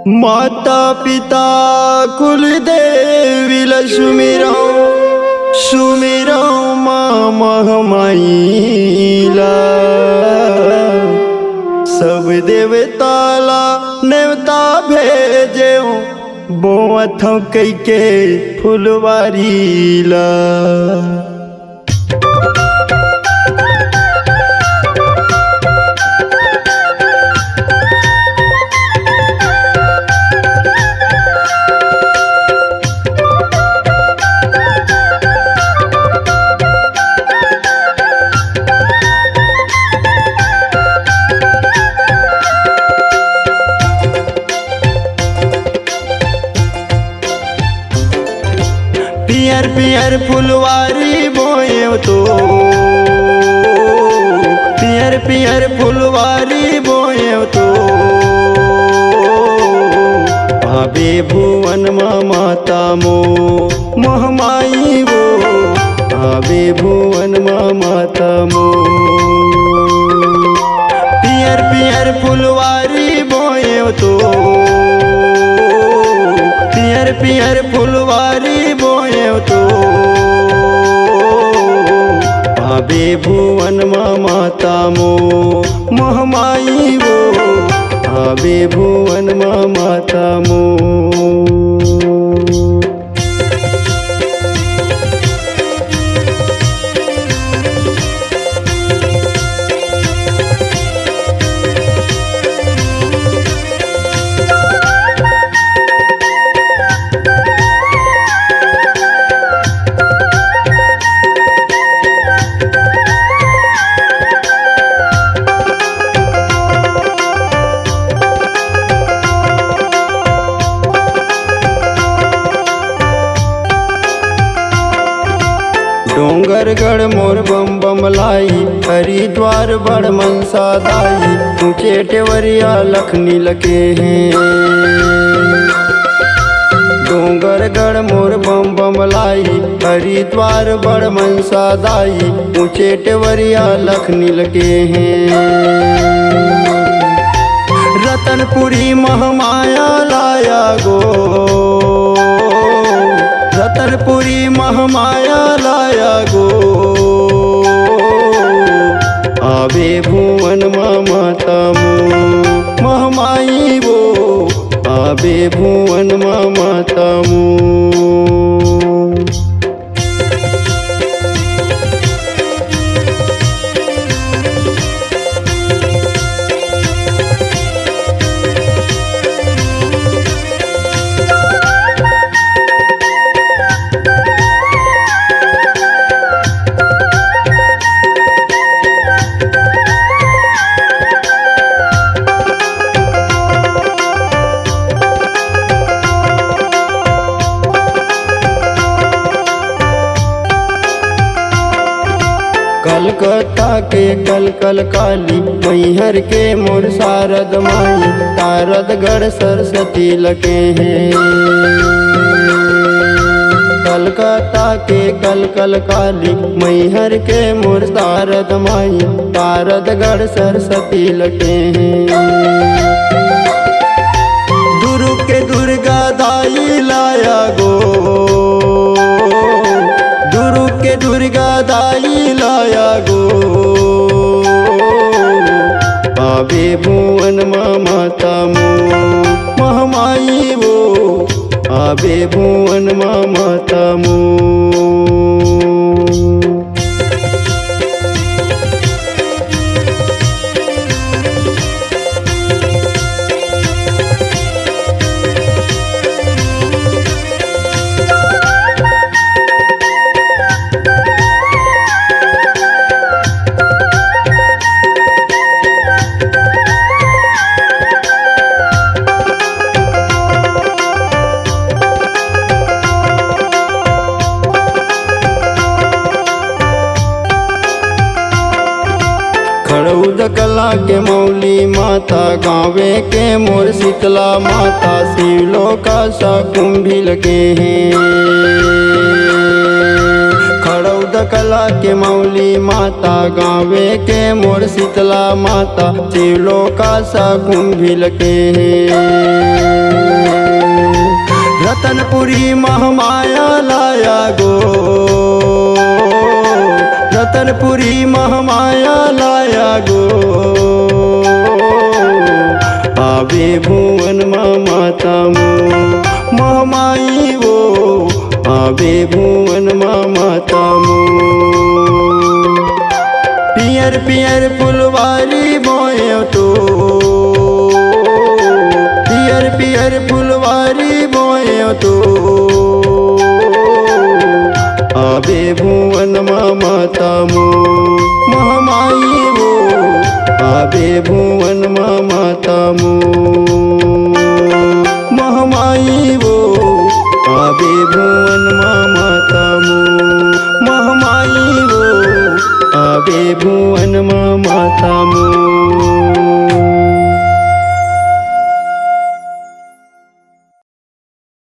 माता पिता कुल देवी सुमिरौ सुमिरौ माँ महमाइला सब देवताला नेवता भेजे बोअथों कई के फुलवारीला। पियर पियर फुलवारी बोए तो पियर पियर फुलवारी बोए तो भावे भुवन माता मो महमाई वो भावे भुवन माता मो। पियर पियर फुलवारी बोए तो पियर पियर फुलवारी बोए तो भावे भुवन माता मो महमाई वो भावे भुवन माता मो। डोंगरगढ़ मोर बम बम लाई हरिद्वार बड़ मनसा दाई ऊंचे टेवरिया लखनी लगे हैं। डोंगरगढ़ मोर बम बम लाई हरिद्वार बड़ मनसा दाई ऊंचे टेवरिया लखनी लगे हैं। रतनपुरी महमाया लाया गो रतनपुरी महमाया लाया गो आवे भुवन माता मो महमाई वो आवे भुवन माता मो। कलकत्ता के कलकल काली मैहर के मोर शारद माई शारदगढ़ सरस्वती लगे हैं। कलकत्ता के कलकल काली मैहर के मोर शारद माई शारदगढ़ सरस्वती लगे हैं। दुर्ग के दुर्गा दाई लाया गो दुर्ग के दुर्गा दाई लाया गो भावे भुवन माता मो महमाई वो भावे भुवन माता मो। खड़ौद कला के मौली माता गाँवे के मोर शीतला माता शिवलोका सा कुंभी लगे हैं। खड़ौद भक्त कला के मौली माता, गावे के मोर शीतला माता, शिवलोका सकुन भिल के रतनपुरी महामाया लाया गो, रतनपुरी महामाया लाया गो, आवे भुवन माता मो महामाई वो, आवे भुवन माता मो। पियर पियर फुलवारी बोए तो, पियर पियर फुलवारी बोए तो, आवे भुवन माता मो महामाई वो, आवे भुवन माता मो।